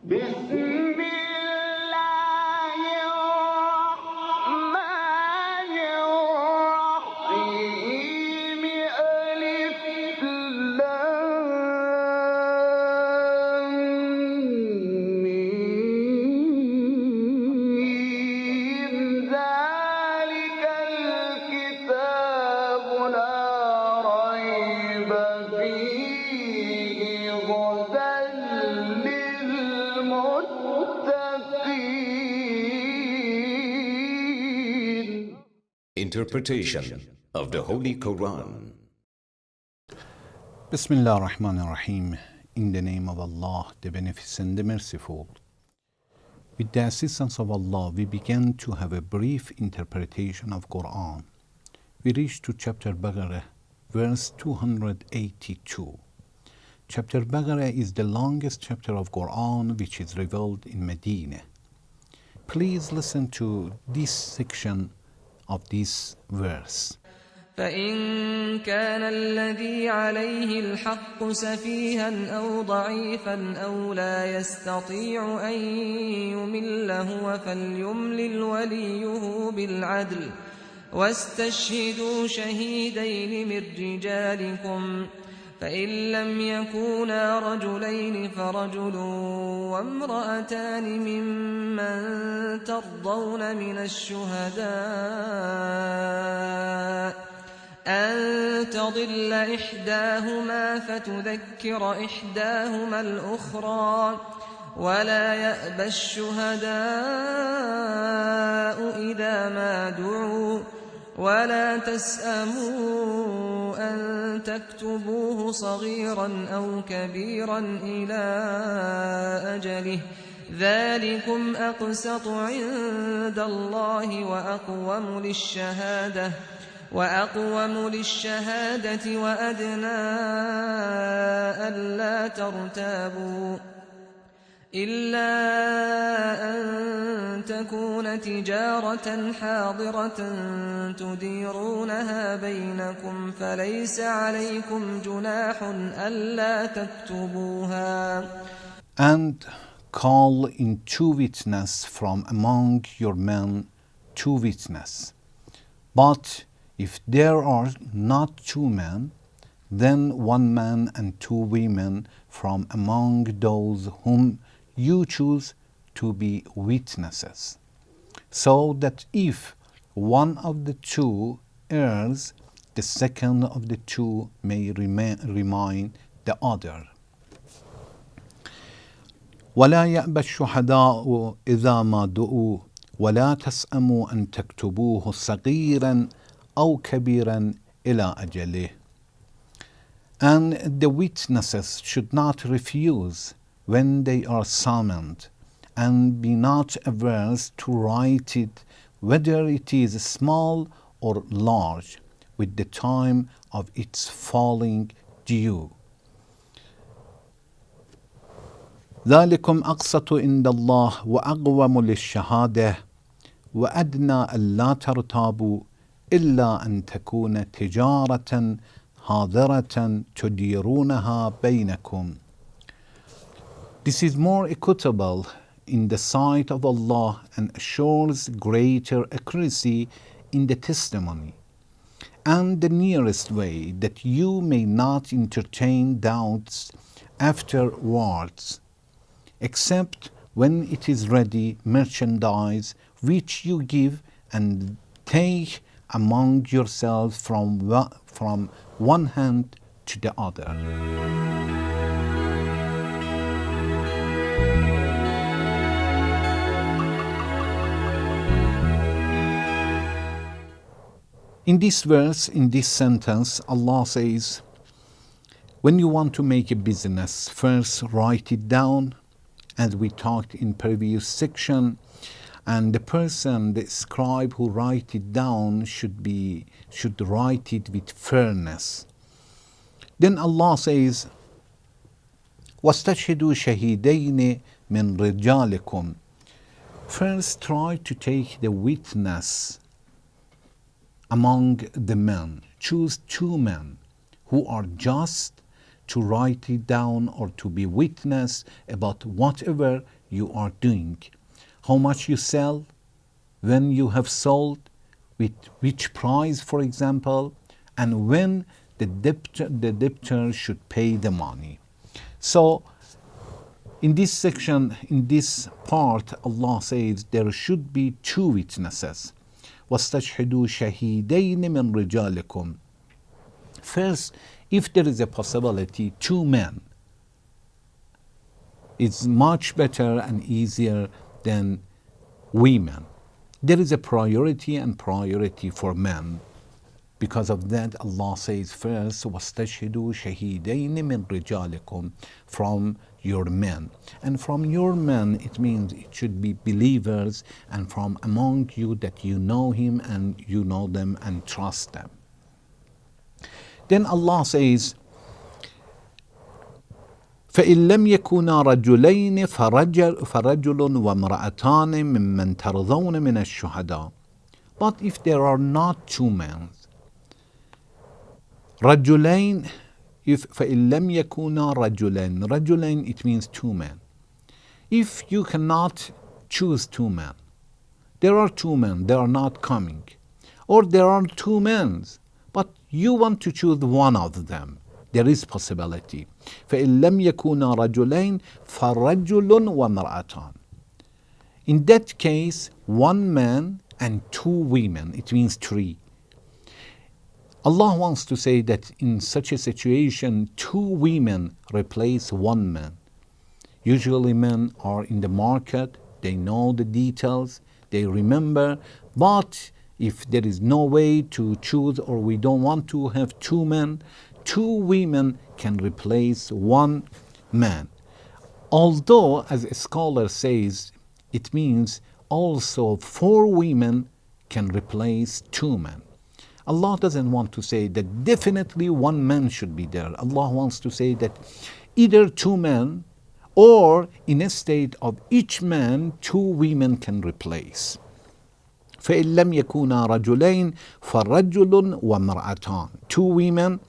بسم الله الرحمن الرحيم ألف لام ميم ذلك الكتاب لا ريب فيه هدى للمتقين. Interpretation of the Holy Quran. Bismillah ar-Rahman ar-Rahim. In the name of Allah, the Beneficent, the Merciful. With the assistance of Allah, we began to have a brief interpretation of Quran. We reached to chapter Baqarah, verse 282. Chapter Baqarah is the longest chapter of Quran which is revealed in Medina. Please listen to this section of this verse. فإن كان الذي عليه الحق سفيها أو ضعيفا أو لا يستطيع أن يمل هو فليملل وليه بالعدل واستشهدوا شهيدين من رجالكم فإن لم يكونا رجلين فرجل وامرأتان ممن ترضون من الشهداء أن تضل إحداهما فتذكر إحداهما الأخرى ولا يأبى الشهداء إذا ما دعوا ولا تسأموا أن تكتبوه صغيرا أو كبيرا إلى أجله ذلكم أقسط عند الله وأقوم للشهادة وأدنى ألا ترتابوا إلا أن تكون تجارة حاضرة تديرونها بينكم فليس عليكم جناح ألا تكتبوها. And call in two witnesses from among your men to witness. But if there are not two men, then one man and two women from among those whom you choose to be witnesses, so that if one of the two errs, the second of the two may remind the other. ولا يأبى الشهداء إذا ما دعوا ولا تسأموا أن تكتبوه صغيرا أو كبيرا إلى أجله. And the witnesses should not refuse when they are summoned, and be not averse to write it, whether it is small or large, with the time of its falling due. ذلكم أقسط عند الله وأقوم للشهادة وأدنى ألا ترتابوا إلا أن تكون تجارة حاضرة تديرونها بينكم. This is more equitable in the sight of Allah and assures greater accuracy in the testimony, and the nearest way that you may not entertain doubts afterwards, except when it is ready merchandise which you give and take among yourselves from one hand to the other. In this verse, in this sentence, Allah says, when you want to make a business, first write it down, as we talked in previous section, and the person, the scribe who write it down should write it with fairness. Then Allah says, وَاسْتَشْهِدُوا شَهِيدَيْنِ مِنْ رِجَالِكُمْ. First try to take the witness among the men. Choose two men who are just to write it down or to be witness about whatever you are doing. How much you sell, when you have sold, with which price, for example, and when the debtor should pay the money. So in this section, in this part, Allah says there should be two witnesses. وَاسْتَشْهِدُوا شَهِيدَيْنِ مِنْ رِجَالِكُمْ. First, if there is a possibility, two men. It's much better and easier than women. There is a priority for men. Because of that, Allah says first, وَاسْتَشْهِدُوا شَهِيدَيْنِ مِنْ رِجَالِكُمْ, from your men. And from your men, it means it should be believers, and from among you that you know him and you know them and trust them. Then Allah says, فإن لم يكونا رجلين فرجل وامرأتان ممن ترضون من الشهداء. But if there are not two men, رجلين, if فإن لم يكونا رجلين, رجلين it means two men. If you cannot choose two men, there are two men, they are not coming, or there are two men, but you want to choose one of them, there is possibility. فإن لم يكونا رجلين فرجل وامرأتان. In that case, one man and two women, it means three. Allah wants to say that in such a situation, two women replace one man. Usually men are in the market, they know the details, they remember, but if there is no way to choose or we don't want to have two men, two women can replace one man. Although, as a scholar says, it means also four women can replace two men. Allah doesn't want to say that definitely one man should be there. Allah wants to say that either two men or in a state of each man, two women can replace. فإن لم يكونا رجلين فرجل وامرأتان. Two women.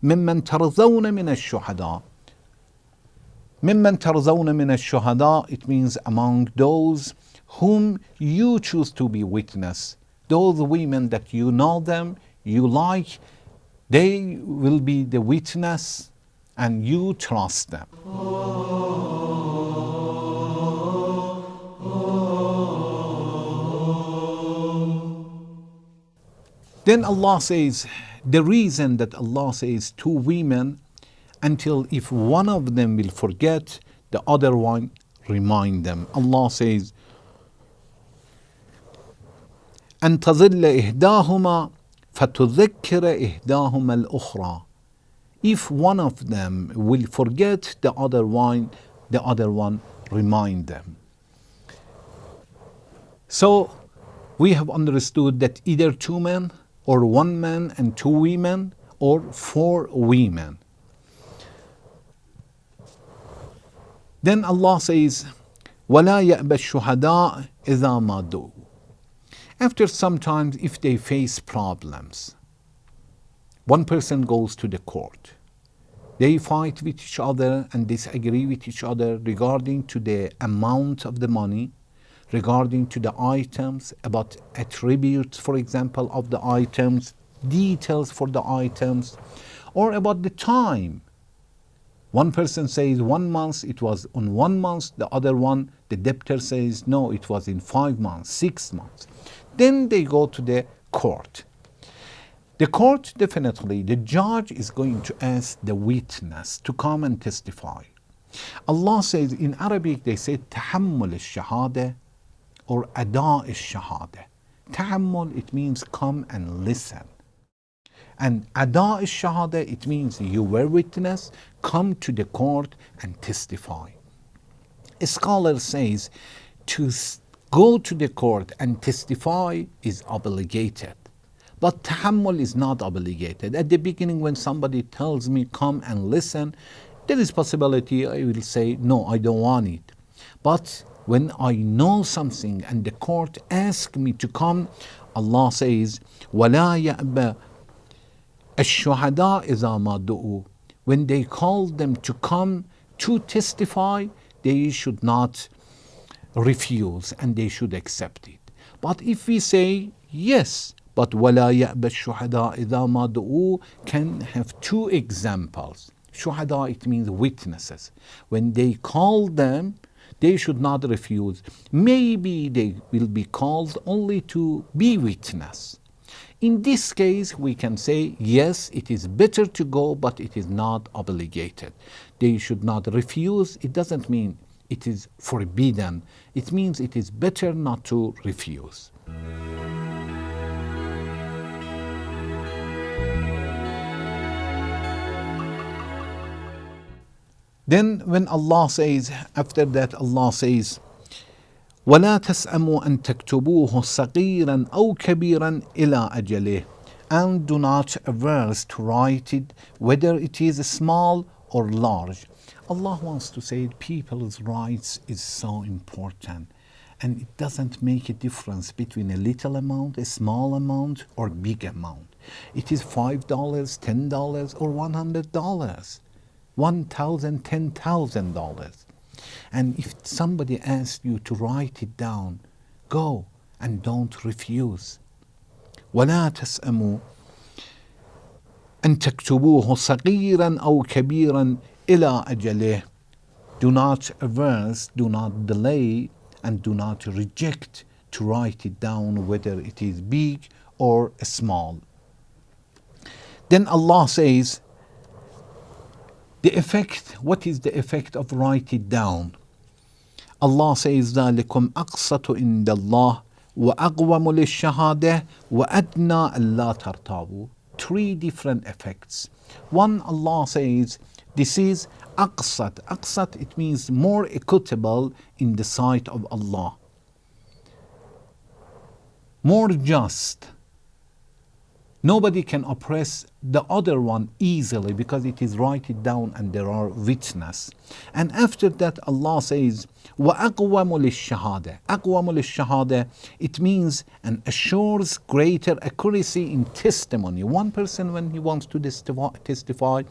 ممن ترضون من الشهداء. ممن ترضون من الشهداء, it means among those whom you choose to be witness. Those women that you know them, you like, they will be the witness and you trust them. Then Allah says, the reason that Allah says two women, until if one of them will forget, the other one remind them. Allah says, أن تظل إحداهما فتذكر إحداهما الأخرى. If one of them will forget, the other one remind them. So we have understood that either two men or one man and two women or four women. Then Allah says, وَلَا يَأْبَ الشُّهَدَاء إِذَا مَا دُعُوا. After some time, if they face problems, one person goes to the court. They fight with each other and disagree with each other regarding to the amount of the money, regarding to the items, about attributes, for example, of the items, details for the items, or about the time. One person says 1 month, it was on 1 month. The other one, the debtor says, no, it was in 5 months, 6 months. Then they go to the court. The court, definitely, the judge is going to ask the witness to come and testify. Allah says, in Arabic, they say, تحمل الشهادة or أداء الشهادة. تحمل, it means come and listen. And أداء الشهادة, it means you were witness, come to the court and testify. A scholar says, to go to the court and testify is obligated. But tahammul is not obligated. At the beginning, when somebody tells me come and listen, there is possibility I will say no, I don't want it. But when I know something and the court asks me to come, Allah says, وَلَا يَأْبَ الشُّهَدَاء إِذَا مَا دُعُوا. when they call them to come to testify, they should not refuse and they should accept it. But if we say yes, but وَلَا يَأْبَ الشُّهَدَاء إِذَا مَا دُعُوا can have two examples. Shuhada, it means witnesses. When they call them, they should not refuse. Maybe they will be called only to be witness. In this case, we can say, yes, it is better to go, but it is not obligated. They should not refuse. It doesn't mean it is forbidden. It means it is better not to refuse. Then when Allah says, after that Allah says, وَلَا تَسْأَمُوا أَن تَكْتُبُوهُ صَغِيرًا أَوْ كَبِيرًا إِلَىٰ أَجَلِهِ, and do not averse to write it, whether it is small or large. Allah wants to say people's rights is so important, and it doesn't make a difference between a little amount, a small amount, or big amount. It is $5, $10, or $100. $1,000, $10,000. And if somebody asks you to write it down, go and don't refuse. وَلَا تَسْأَمُوا أَن تَكْتُبُوهُ صَغِيرًا أَوْ كَبِيرًا إِلَىٰ أَجَلِهِ. Do not averse, do not delay, and do not reject to write it down, whether it is big or small. Then Allah says, the effect, what is the effect of write it down? Allah says, ذَلِكُمْ أَقْسَطُ عِنْدَ اللَّهِ وَأَقْوَمُ لِلشَّهَادَةِ وَأَدْنَى أَلَّا تَرْتَابُوا. Three different effects. One, Allah says, this is aqsat. Aqsat, it means more equitable in the sight of Allah. More just. Nobody can oppress the other one easily because it is written down and there are witnesses. And after that Allah says, وَأَقْوَمُ لِلشَّهَادَةِ. أَقْوَمُ لِلشَّهَادَةِ, it means and assures greater accuracy in testimony. One person, when he wants to testify,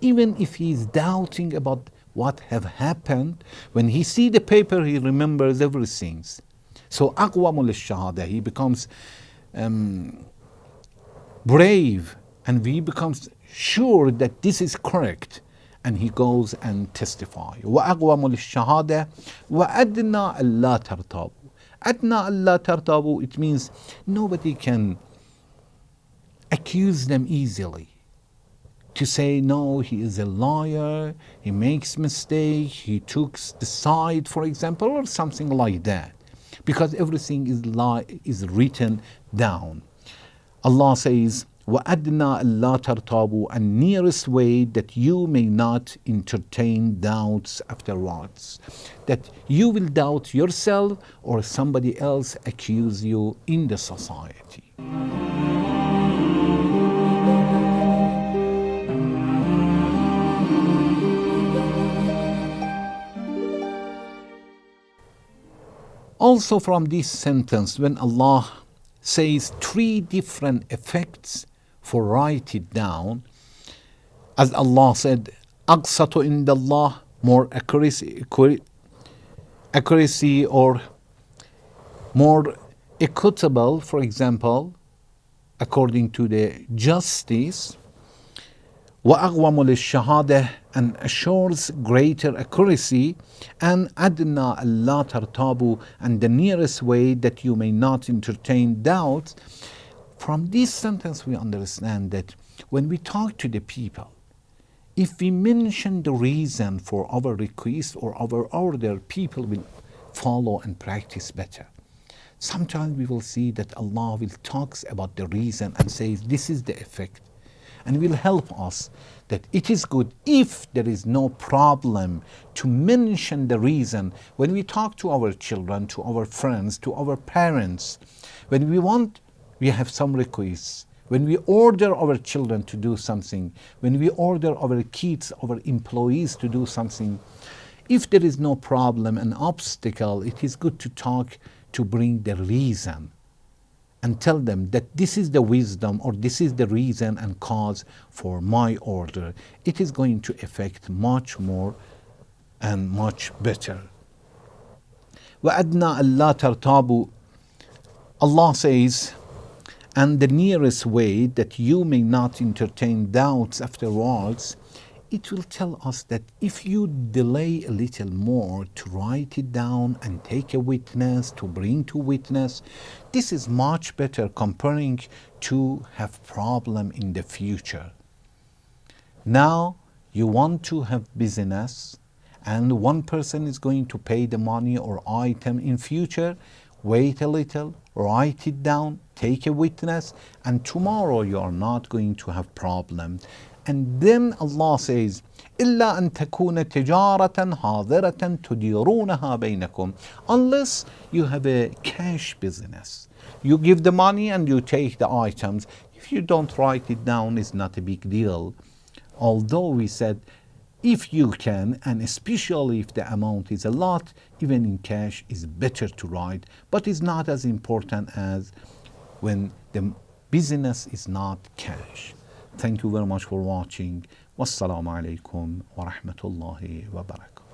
even if he is doubting about what have happened, when he see the paper, he remembers everything. So أَقْوَمُ لِلشَّهَادَةِ, he becomes brave, and he becomes sure that this is correct, and he goes and testifies. وَأَقْوَمُ لِلشَّهَادَةِ وَأَدْنَى أَلَّا تَرْتَابُوا. أَدْنَى أَلَّا تَرْتَابُوا, it means nobody can accuse them easily. To say, no, he is a liar, he makes mistake, he took the side, for example, or something like that. Because everything is written down. Allah says, وَأَدْنَى أَلَّا تَرْتَابُوا, and nearest way that you may not entertain doubts afterwards. That you will doubt yourself or somebody else accuse you in the society. Also from this sentence, when Allah says three different effects for write it down, as Allah said, أَقْسَطُ عِنْدَ اللَّهِ, more accuracy or more equitable, for example, according to the justice. وَأَقْوَمُ لِلشَّهَادَةِ, and assures greater accuracy. And أَدْنَى أَلَّا تَرْتَابُوا, and the nearest way that you may not entertain doubts. From this sentence we understand that when we talk to the people, if we mention the reason for our request or our order, people will follow and practice better. Sometimes we will see that Allah will talk about the reason and says this is the effect, and will help us that it is good if there is no problem to mention the reason when we talk to our children, to our friends, to our parents. When we have some requests, when we order our children to do something, when we order our kids, our employees to do something, if there is no problem, an obstacle, it is good to talk, to bring the reason. and tell them that this is the wisdom or this is the reason and cause for my order, it is going to affect much more and much better. وَأَدْنَا أَلَّا تَرْتَابُوا, Allah says, and the nearest way that you may not entertain doubts afterwards, it will tell us that if you delay a little more to write it down and take a witness, to bring to witness, this is much better comparing to have problem in the future. Now you want to have business and one person is going to pay the money or item in future, wait a little, write it down, take a witness, and tomorrow you are not going to have problem. And then Allah says, إِلَّا أَن تَكُونَ تِجَارَةً حَاضِرَةً تُدِيرُونَهَا بَيْنَكُمْ, unless you have a cash business. You give the money and you take the items. If you don't write it down, it's not a big deal. Although we said, if you can, and especially if the amount is a lot, even in cash is better to write, but it's not as important as when the business is not cash. Thank you very much for watching. Wassalamu alaikum wa rahmatullahi wa barakatuh.